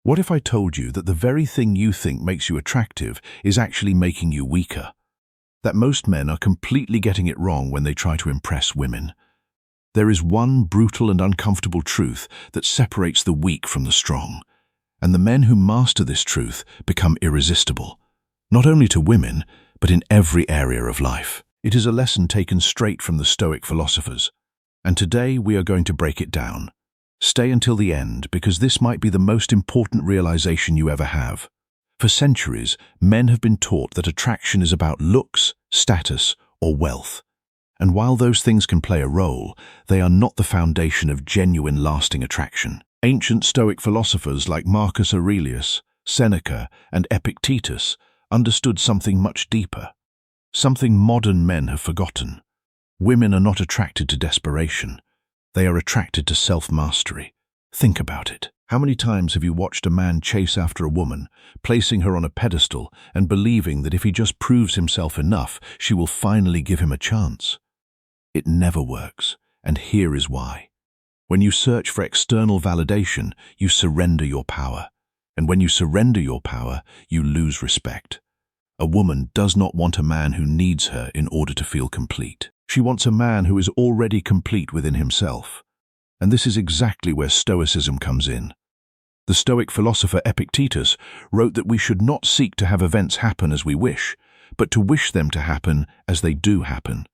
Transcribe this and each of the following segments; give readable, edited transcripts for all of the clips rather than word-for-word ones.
What if I told you that the very thing you think makes you attractive is actually making you weaker? That most men are completely getting it wrong when they try to impress women. There is one brutal and uncomfortable truth that separates the weak from the strong, and the men who master this truth become irresistible, not only to women, but in every area of life. It is a lesson taken straight from the Stoic philosophers, and today we are going to break it down. Stay until the end, because this might be the most important realization you ever have. For centuries, men have been taught that attraction is about looks, status, or wealth. And while those things can play a role, they are not the foundation of genuine, lasting attraction. Ancient Stoic philosophers like Marcus Aurelius, Seneca, and Epictetus understood something much deeper, something modern men have forgotten. Women are not attracted to desperation. They are attracted to self-mastery. Think about it. How many times have you watched a man chase after a woman, placing her on a pedestal and believing that if he just proves himself enough, she will finally give him a chance? It never works, and here is why. When you search for external validation, you surrender your power. And when you surrender your power, you lose respect. A woman does not want a man who needs her in order to feel complete. She wants a man who is already complete within himself. And this is exactly where Stoicism comes in. The Stoic philosopher Epictetus wrote that we should not seek to have events happen as we wish, but to wish them to happen as they do happen.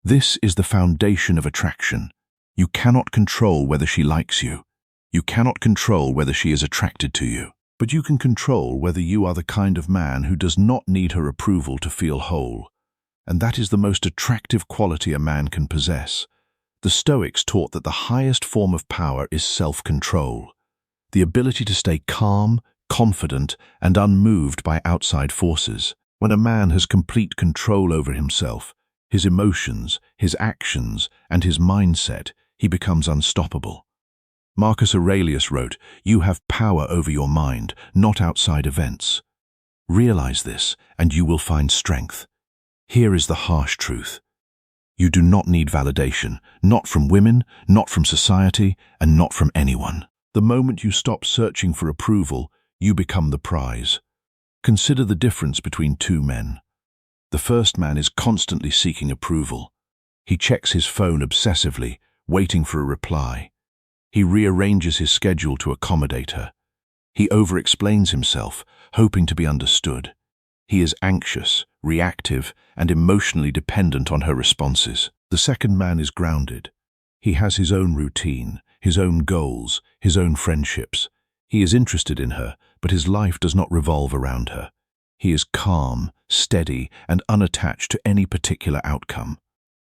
This is the foundation of attraction. You cannot control whether she likes you. You cannot control whether she is attracted to you. But you can control whether you are the kind of man who does not need her approval to feel whole. And that is the most attractive quality a man can possess. The Stoics taught that the highest form of power is self-control, the ability to stay calm, confident, and unmoved by outside forces. When a man has complete control over himself, his emotions, his actions, and his mindset, he becomes unstoppable. Marcus Aurelius wrote, "You have power over your mind, not outside events." Realize this, and you will find strength. Here is the harsh truth. You do not need validation, not from women, not from society, and not from anyone. The moment you stop searching for approval, you become the prize. Consider the difference between two men. The first man is constantly seeking approval. He checks his phone obsessively, waiting for a reply. He rearranges his schedule to accommodate her. He over-explains himself, hoping to be understood. He is anxious, reactive, and emotionally dependent on her responses. The second man is grounded. He has his own routine, his own goals, his own friendships. He is interested in her, but his life does not revolve around her. He is calm, steady, and unattached to any particular outcome.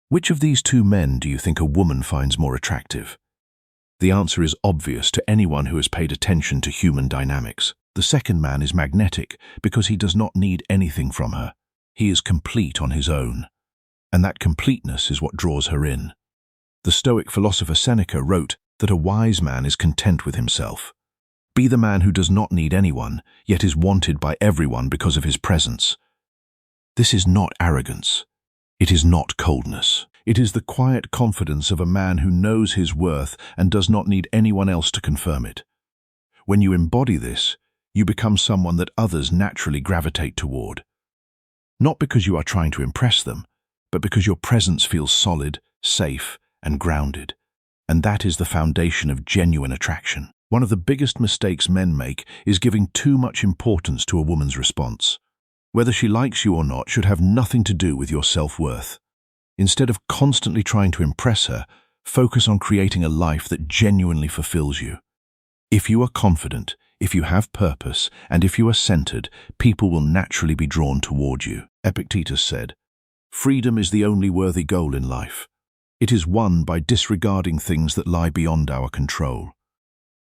Which of these two men do you think a woman finds more attractive? The answer is obvious to anyone who has paid attention to human dynamics. The second man is magnetic because he does not need anything from her. He is complete on his own. And that completeness is what draws her in. The Stoic philosopher Seneca wrote that a wise man is content with himself. Be the man who does not need anyone, yet is wanted by everyone because of his presence. This is not arrogance. It is not coldness. It is the quiet confidence of a man who knows his worth and does not need anyone else to confirm it. When you embody this, you become someone that others naturally gravitate toward. Not because you are trying to impress them, but because your presence feels solid, safe, and grounded. And that is the foundation of genuine attraction. One of the biggest mistakes men make is giving too much importance to a woman's response. Whether she likes you or not should have nothing to do with your self-worth. Instead of constantly trying to impress her, focus on creating a life that genuinely fulfills you. If you are confident, if you have purpose, and if you are centered, people will naturally be drawn toward you. Epictetus said, "Freedom is the only worthy goal in life. It is won by disregarding things that lie beyond our control."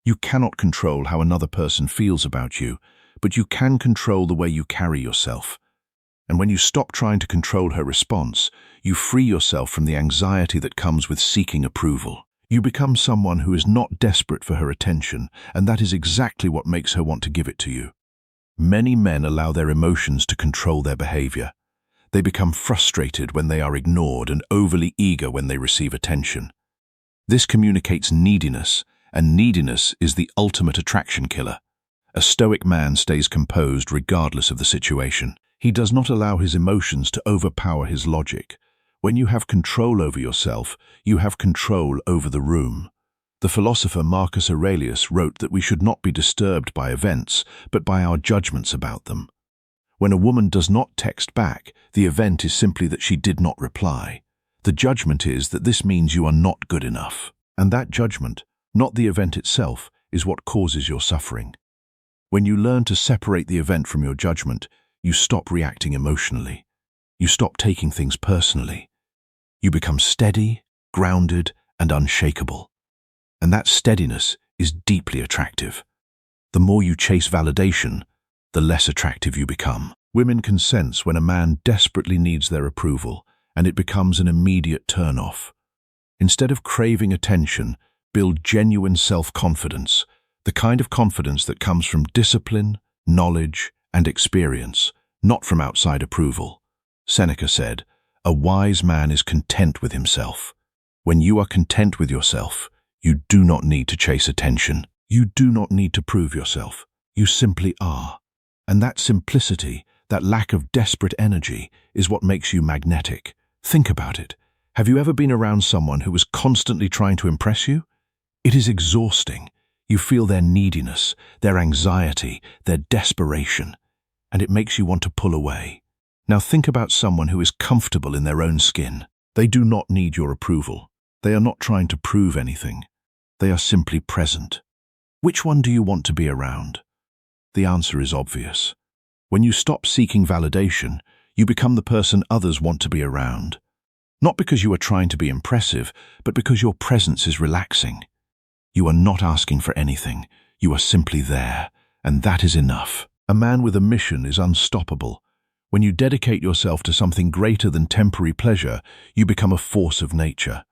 You cannot control how another person feels about you, but you can control the way you carry yourself. And when you stop trying to control her response, you free yourself from the anxiety that comes with seeking approval. You become someone who is not desperate for her attention, and that is exactly what makes her want to give it to you. Many men allow their emotions to control their behavior. They become frustrated when they are ignored and overly eager when they receive attention. This communicates neediness, and neediness is the ultimate attraction killer. A Stoic man stays composed regardless of the situation. He does not allow his emotions to overpower his logic. When you have control over yourself, you have control over the room. The philosopher Marcus Aurelius wrote that we should not be disturbed by events, but by our judgments about them. When a woman does not text back, the event is simply that she did not reply. The judgment is that this means you are not good enough. And that judgment, not the event itself, is what causes your suffering. When you learn to separate the event from your judgment, you stop reacting emotionally. You stop taking things personally. You become steady, grounded, and unshakable. And that steadiness is deeply attractive. The more you chase validation, the less attractive you become. Women can sense when a man desperately needs their approval, and it becomes an immediate turn-off. Instead of craving attention, build genuine self-confidence, the kind of confidence that comes from discipline, knowledge, and experience, not from outside approval. Seneca said, "A wise man is content with himself." When you are content with yourself, you do not need to chase attention. You do not need to prove yourself. You simply are. And that simplicity, that lack of desperate energy, is what makes you magnetic. Think about it. Have you ever been around someone who was constantly trying to impress you? It is exhausting. You feel their neediness, their anxiety, their desperation, and it makes you want to pull away. Now think about someone who is comfortable in their own skin. They do not need your approval. They are not trying to prove anything. They are simply present. Which one do you want to be around? The answer is obvious. When you stop seeking validation, you become the person others want to be around. Not because you are trying to be impressive, but because your presence is relaxing. You are not asking for anything. You are simply there, and that is enough. A man with a mission is unstoppable. When you dedicate yourself to something greater than temporary pleasure, you become a force of nature.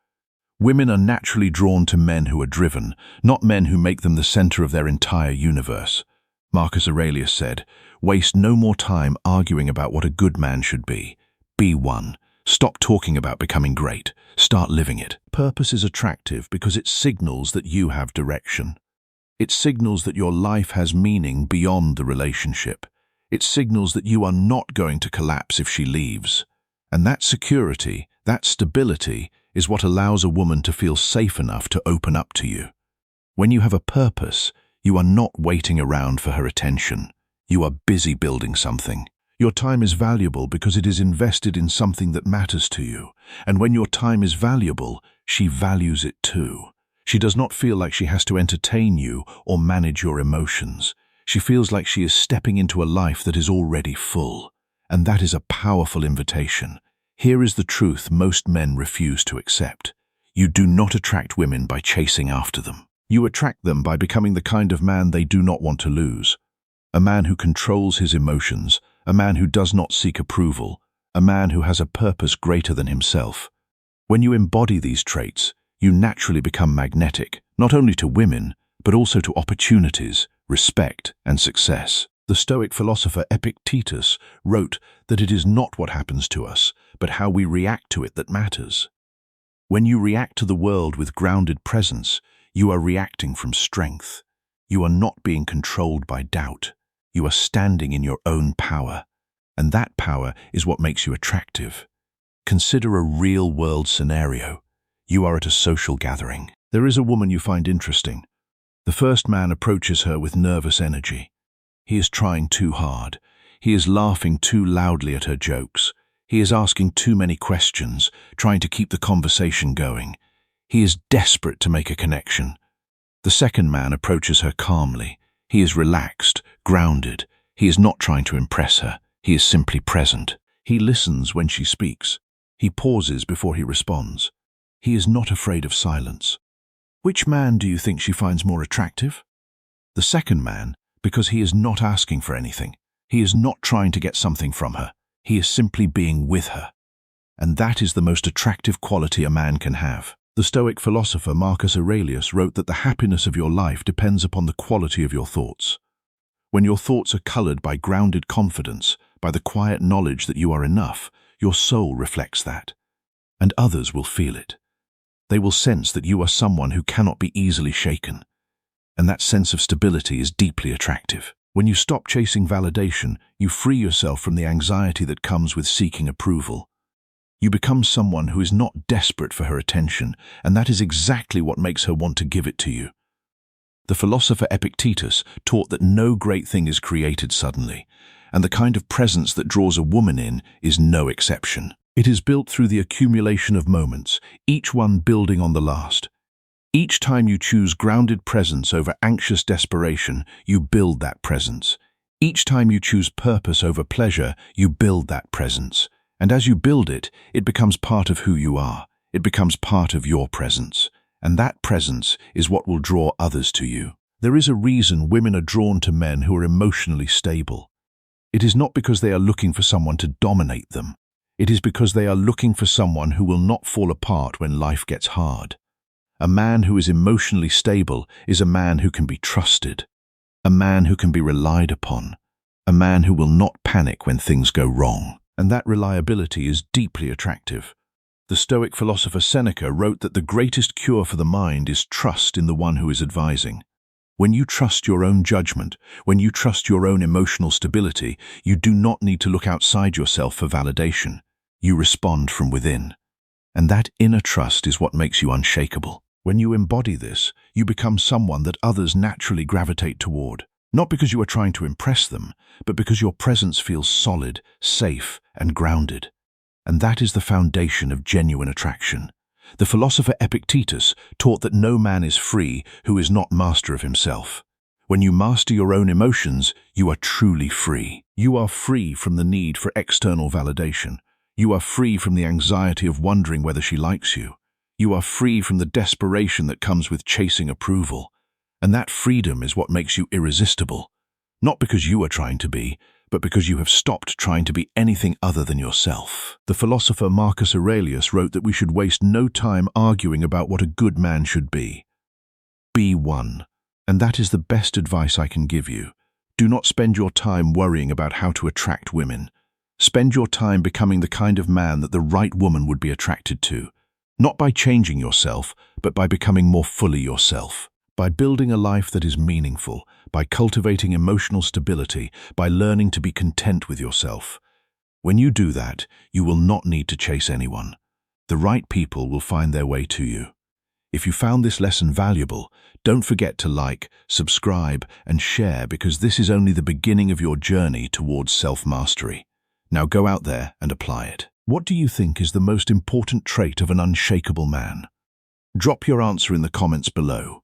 Women are naturally drawn to men who are driven, not men who make them the center of their entire universe. Marcus Aurelius said, "Waste no more time arguing about what a good man should be. Be one. Stop talking about becoming great. Start living it." Purpose is attractive because it signals that you have direction. It signals that your life has meaning beyond the relationship. It signals that you are not going to collapse if she leaves. And that security, that stability, is what allows a woman to feel safe enough to open up to you. When you have a purpose, you are not waiting around for her attention. You are busy building something. Your time is valuable because it is invested in something that matters to you. And when your time is valuable, she values it too. She does not feel like she has to entertain you or manage your emotions. She feels like she is stepping into a life that is already full. And that is a powerful invitation. Here is the truth most men refuse to accept. You do not attract women by chasing after them. You attract them by becoming the kind of man they do not want to lose. A man who controls his emotions, a man who does not seek approval, a man who has a purpose greater than himself. When you embody these traits, you naturally become magnetic, not only to women, but also to opportunities, respect, and success. The Stoic philosopher Epictetus wrote that it is not what happens to us, but how we react to it that matters. When you react to the world with grounded presence, you are reacting from strength. You are not being controlled by doubt. You are standing in your own power, and that power is what makes you attractive. Consider a real-world scenario. You are at a social gathering. There is a woman you find interesting. The first man approaches her with nervous energy. He is trying too hard. He is laughing too loudly at her jokes. He is asking too many questions, trying to keep the conversation going. He is desperate to make a connection. The second man approaches her calmly. He is relaxed, grounded. He is not trying to impress her. He is simply present. He listens when she speaks. He pauses before he responds. He is not afraid of silence. Which man do you think she finds more attractive? The second man, because he is not asking for anything. He is not trying to get something from her. He is simply being with her. And that is the most attractive quality a man can have. The Stoic philosopher Marcus Aurelius wrote that the happiness of your life depends upon the quality of your thoughts. When your thoughts are colored by grounded confidence, by the quiet knowledge that you are enough, your soul reflects that. And others will feel it. They will sense that you are someone who cannot be easily shaken. And that sense of stability is deeply attractive. When you stop chasing validation, you free yourself from the anxiety that comes with seeking approval. You become someone who is not desperate for her attention, and that is exactly what makes her want to give it to you. The philosopher Epictetus taught that no great thing is created suddenly, and the kind of presence that draws a woman in is no exception. It is built through the accumulation of moments, each one building on the last. Each time you choose grounded presence over anxious desperation, you build that presence. Each time you choose purpose over pleasure, you build that presence. And as you build it, it becomes part of who you are. It becomes part of your presence. And that presence is what will draw others to you. There is a reason women are drawn to men who are emotionally stable. It is not because they are looking for someone to dominate them. It is because they are looking for someone who will not fall apart when life gets hard. A man who is emotionally stable is a man who can be trusted, a man who can be relied upon, a man who will not panic when things go wrong. And that reliability is deeply attractive. The Stoic philosopher Seneca wrote that the greatest cure for the mind is trust in the one who is advising. When you trust your own judgment, when you trust your own emotional stability, you do not need to look outside yourself for validation. You respond from within. And that inner trust is what makes you unshakable. When you embody this, you become someone that others naturally gravitate toward. Not because you are trying to impress them, but because your presence feels solid, safe, and grounded. And that is the foundation of genuine attraction. The philosopher Epictetus taught that no man is free who is not master of himself. When you master your own emotions, you are truly free. You are free from the need for external validation. You are free from the anxiety of wondering whether she likes you. You are free from the desperation that comes with chasing approval. And that freedom is what makes you irresistible. Not because you are trying to be, but because you have stopped trying to be anything other than yourself. The philosopher Marcus Aurelius wrote that we should waste no time arguing about what a good man should be. Be one. And that is the best advice I can give you. Do not spend your time worrying about how to attract women. Spend your time becoming the kind of man that the right woman would be attracted to. Not by changing yourself, but by becoming more fully yourself. By building a life that is meaningful, by cultivating emotional stability, by learning to be content with yourself. When you do that, you will not need to chase anyone. The right people will find their way to you. If you found this lesson valuable, don't forget to like, subscribe, and share, because this is only the beginning of your journey towards self-mastery. Now go out there and apply it. What do you think is the most important trait of an unshakable man? Drop your answer in the comments below.